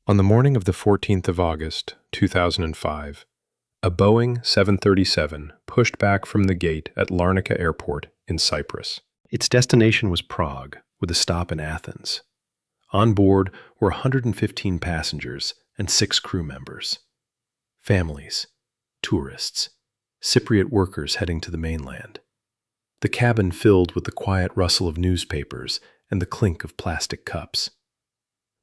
On the morning of the 14th of August, 2005, a Boeing 737 pushed back from the gate at Larnaca Airport in Cyprus. Its destination was Prague, with a stop in Athens. On board were 115 passengers and 6 crew members. Families, tourists, Cypriot workers heading to the mainland. The cabin filled with the quiet rustle of newspapers and the clink of plastic cups.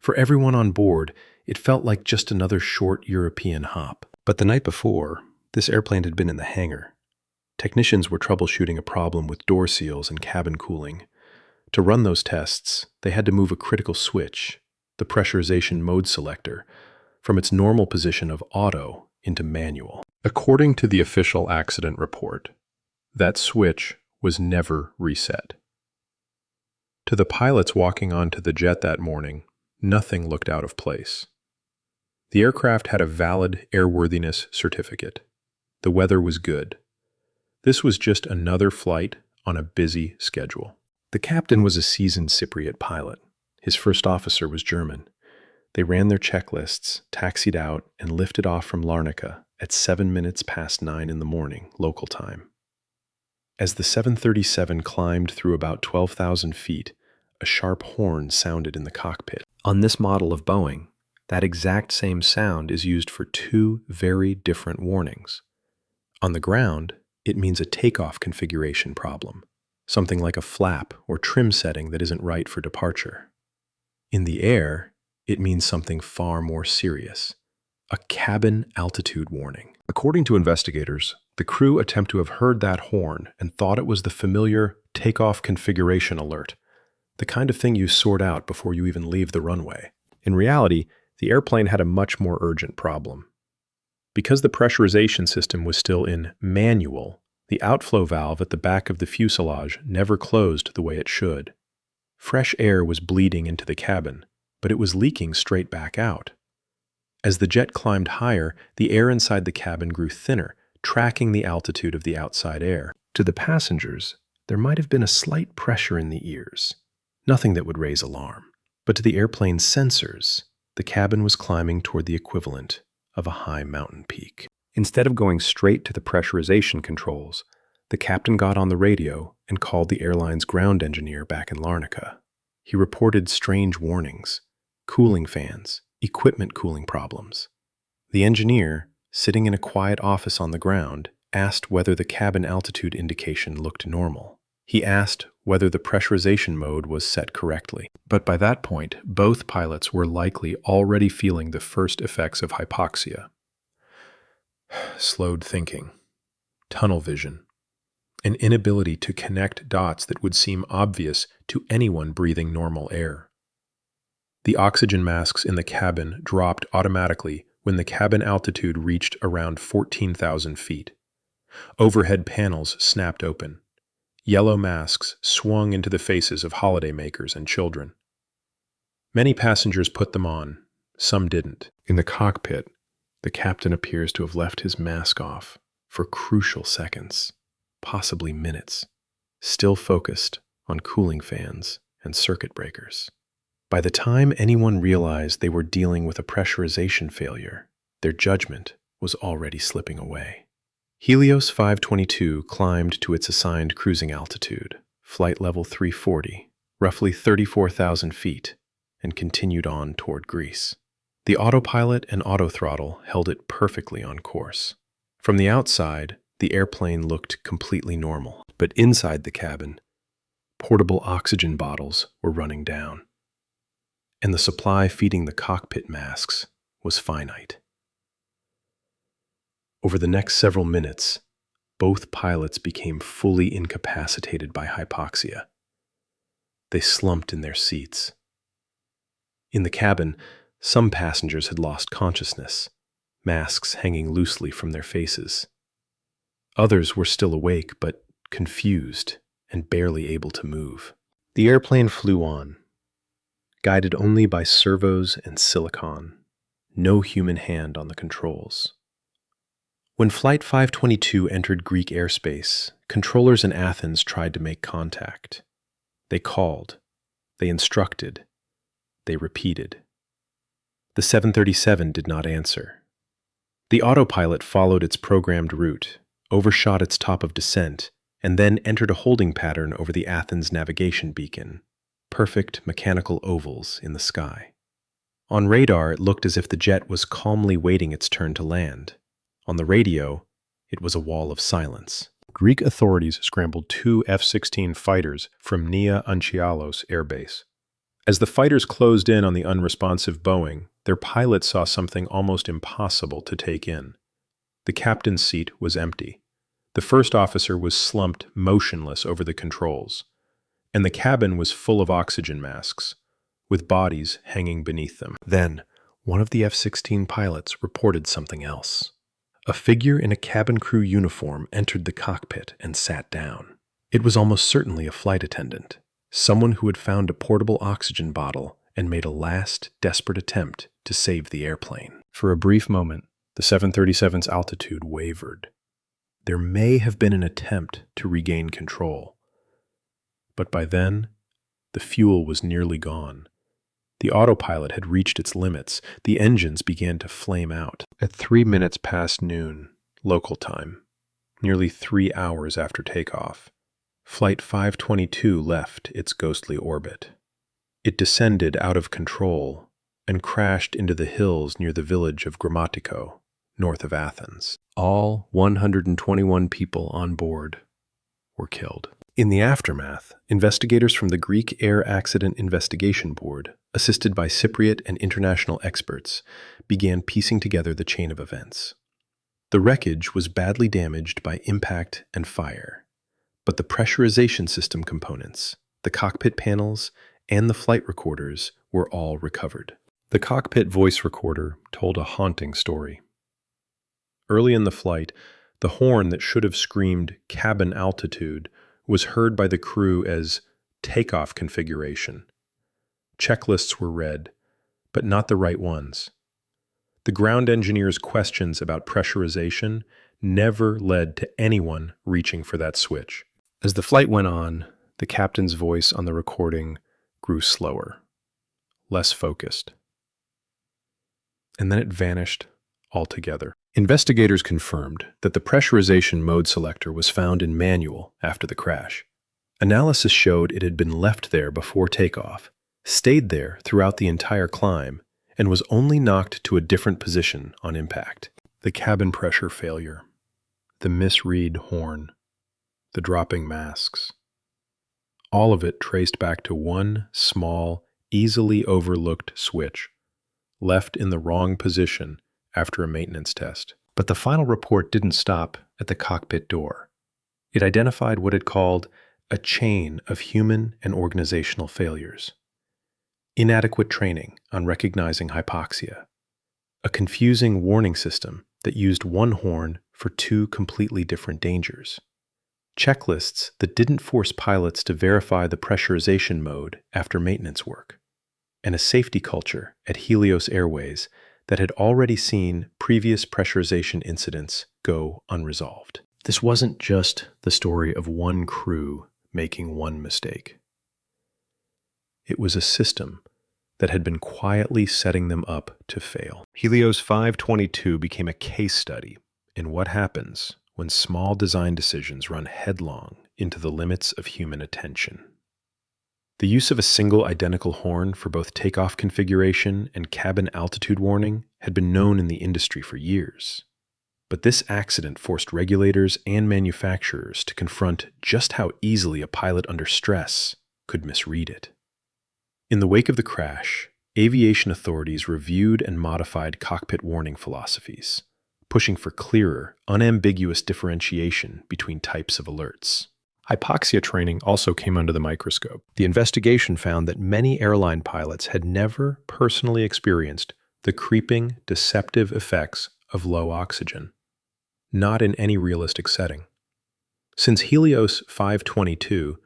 For everyone on board, it felt like just another short European hop. But the night before, this airplane had been in the hangar. Technicians were troubleshooting a problem with door seals and cabin cooling. To run those tests, they had to move a critical switch, the pressurization mode selector, from its normal position of auto into manual. According to the official accident report, that switch was never reset. To the pilots walking onto the jet that morning, nothing looked out of place. The aircraft had a valid airworthiness certificate. The weather was good. This was just another flight on a busy schedule. The captain was a seasoned Cypriot pilot. His first officer was German. They ran their checklists, taxied out, and lifted off from Larnaca at 7 minutes past 9 in the morning, local time. As the 737 climbed through about 12,000 feet, a sharp horn sounded in the cockpit. On this model of Boeing, that exact same sound is used for 2 very different warnings. On the ground, it means a takeoff configuration problem, something like a flap or trim setting that isn't right for departure. In the air, it means something far more serious, a cabin altitude warning. According to investigators, the crew attempt to have heard that horn and thought it was the familiar takeoff configuration alert, the kind of thing you sort out before you even leave the runway. In reality, the airplane had a much more urgent problem. Because the pressurization system was still in manual, the outflow valve at the back of the fuselage never closed the way it should. Fresh air was bleeding into the cabin, but it was leaking straight back out. As the jet climbed higher, the air inside the cabin grew thinner, tracking the altitude of the outside air. To the passengers, there might have been a slight pressure in the ears, nothing that would raise alarm. But to the airplane's sensors, the cabin was climbing toward the equivalent of a high mountain peak. Instead of going straight to the pressurization controls, the captain got on the radio and called the airline's ground engineer back in Larnaca. He reported strange warnings, cooling fans, equipment cooling problems. The engineer, sitting in a quiet office on the ground, asked whether the cabin altitude indication looked normal. He asked whether the pressurization mode was set correctly. But by that point, both pilots were likely already feeling the first effects of hypoxia. Slowed thinking, tunnel vision, an inability to connect dots that would seem obvious to anyone breathing normal air. The oxygen masks in the cabin dropped automatically when the cabin altitude reached around 14,000 feet. Overhead panels snapped open. Yellow masks swung into the faces of holidaymakers and children. Many passengers put them on, some didn't. In the cockpit, the captain appears to have left his mask off for crucial seconds, possibly minutes, still focused on cooling fans and circuit breakers. By the time anyone realized they were dealing with a pressurization failure, their judgment was already slipping away. Helios 522 climbed to its assigned cruising altitude, flight level 340, roughly 34,000 feet, and continued on toward Greece. The autopilot and autothrottle held it perfectly on course. From the outside, the airplane looked completely normal, but inside the cabin, portable oxygen bottles were running down, and the supply feeding the cockpit masks was finite. Over the next several minutes, both pilots became fully incapacitated by hypoxia. They slumped in their seats. In the cabin, some passengers had lost consciousness, masks hanging loosely from their faces. Others were still awake but confused and barely able to move. The airplane flew on, guided only by servos and silicon, no human hand on the controls. When Flight 522 entered Greek airspace, controllers in Athens tried to make contact. They called, they instructed, they repeated. The 737 did not answer. The autopilot followed its programmed route, overshot its top of descent, and then entered a holding pattern over the Athens navigation beacon, perfect mechanical ovals in the sky. On radar, it looked as if the jet was calmly waiting its turn to land. On the radio, it was a wall of silence. Greek authorities scrambled 2 F-16 fighters from Nia Anchialos Air Base. As the fighters closed in on the unresponsive Boeing, their pilots saw something almost impossible to take in. The captain's seat was empty. The first officer was slumped motionless over the controls, and the cabin was full of oxygen masks, with bodies hanging beneath them. Then, one of the F-16 pilots reported something else. A figure in a cabin crew uniform entered the cockpit and sat down. It was almost certainly a flight attendant, someone who had found a portable oxygen bottle and made a last, desperate attempt to save the airplane. For a brief moment, the 737's altitude wavered. There may have been an attempt to regain control. But by then, the fuel was nearly gone. The autopilot had reached its limits. The engines began to flame out. At 3 minutes past noon, local time, nearly 3 hours after takeoff, Flight 522 left its ghostly orbit. It descended out of control and crashed into the hills near the village of Grammatiko, north of Athens. All 121 people on board were killed. In the aftermath, investigators from the Greek Air Accident Investigation Board, assisted by Cypriot and international experts, began piecing together the chain of events. The wreckage was badly damaged by impact and fire, but the pressurization system components, the cockpit panels, and the flight recorders were all recovered. The cockpit voice recorder told a haunting story. Early in the flight, the horn that should have screamed cabin altitude was heard by the crew as takeoff configuration. Checklists were read, but not the right ones. The ground engineer's questions about pressurization never led to anyone reaching for that switch. As the flight went on, the captain's voice on the recording grew slower, less focused. And then it vanished altogether. Investigators confirmed that the pressurization mode selector was found in manual after the crash. Analysis showed it had been left there before takeoff, stayed there throughout the entire climb, and was only knocked to a different position on impact. The cabin pressure failure, the misread horn, the dropping masks. All of it traced back to one small, easily overlooked switch, left in the wrong position after a maintenance test. But the final report didn't stop at the cockpit door. It identified what it called a chain of human and organizational failures. Inadequate training on recognizing hypoxia. A confusing warning system that used one horn for 2 completely different dangers. Checklists that didn't force pilots to verify the pressurization mode after maintenance work. And a safety culture at Helios Airways that had already seen previous pressurization incidents go unresolved. This wasn't just the story of one crew making one mistake. It was a system that had been quietly setting them up to fail. Helios 522 became a case study in what happens when small design decisions run headlong into the limits of human attention. The use of a single identical horn for both takeoff configuration and cabin altitude warning had been known in the industry for years. But this accident forced regulators and manufacturers to confront just how easily a pilot under stress could misread it. In the wake of the crash, aviation authorities reviewed and modified cockpit warning philosophies, pushing for clearer, unambiguous differentiation between types of alerts. Hypoxia training also came under the microscope. The investigation found that many airline pilots had never personally experienced the creeping, deceptive effects of low oxygen, not in any realistic setting. Since Helios 522,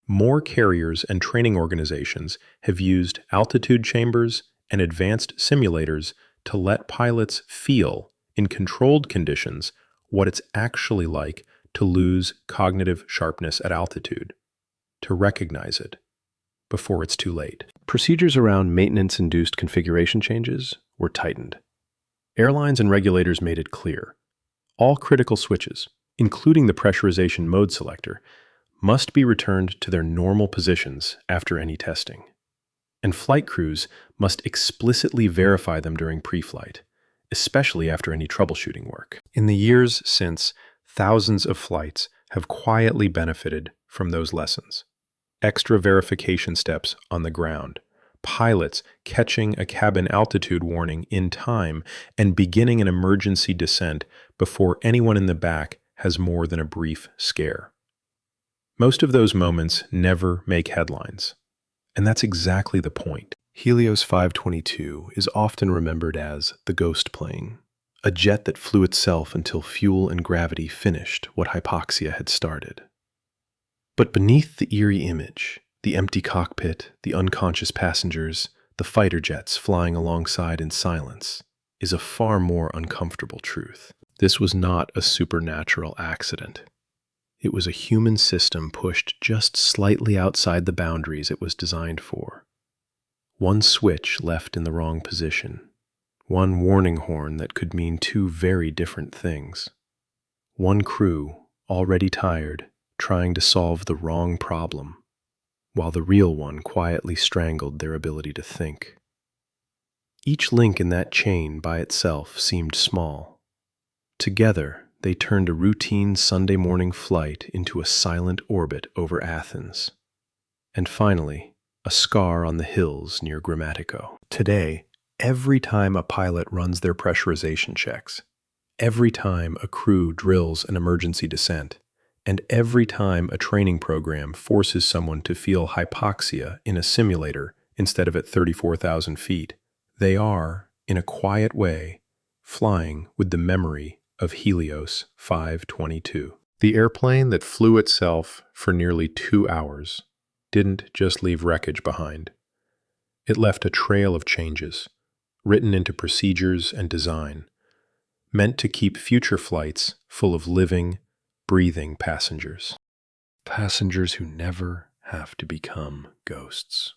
more carriers and training organizations have used altitude chambers and advanced simulators to let pilots feel, in controlled conditions, what it's actually like to lose cognitive sharpness at altitude, to recognize it before it's too late. Procedures around maintenance-induced configuration changes were tightened. Airlines and regulators made it clear. All critical switches, including the pressurization mode selector, must be returned to their normal positions after any testing. And flight crews must explicitly verify them during pre-flight, especially after any troubleshooting work. In the years since, thousands of flights have quietly benefited from those lessons. Extra verification steps on the ground, pilots catching a cabin altitude warning in time and beginning an emergency descent before anyone in the back has more than a brief scare. Most of those moments never make headlines, and that's exactly the point. Helios 522 is often remembered as the ghost plane, a jet that flew itself until fuel and gravity finished what hypoxia had started. But beneath the eerie image, the empty cockpit, the unconscious passengers, the fighter jets flying alongside in silence, is a far more uncomfortable truth. This was not a supernatural accident. It was a human system pushed just slightly outside the boundaries it was designed for. One switch left in the wrong position. One warning horn that could mean two very different things. One crew, already tired, trying to solve the wrong problem, while the real one quietly strangled their ability to think. Each link in that chain by itself seemed small. Together, they turned a routine Sunday morning flight into a silent orbit over Athens. And finally, a scar on the hills near Grammatiko. Today, every time a pilot runs their pressurization checks, every time a crew drills an emergency descent, and every time a training program forces someone to feel hypoxia in a simulator instead of at 34,000 feet, they are, in a quiet way, flying with the memory of Helios 522. The airplane that flew itself for nearly 2 hours didn't just leave wreckage behind. It left a trail of changes, written into procedures and design, meant to keep future flights full of living, breathing passengers. Passengers who never have to become ghosts.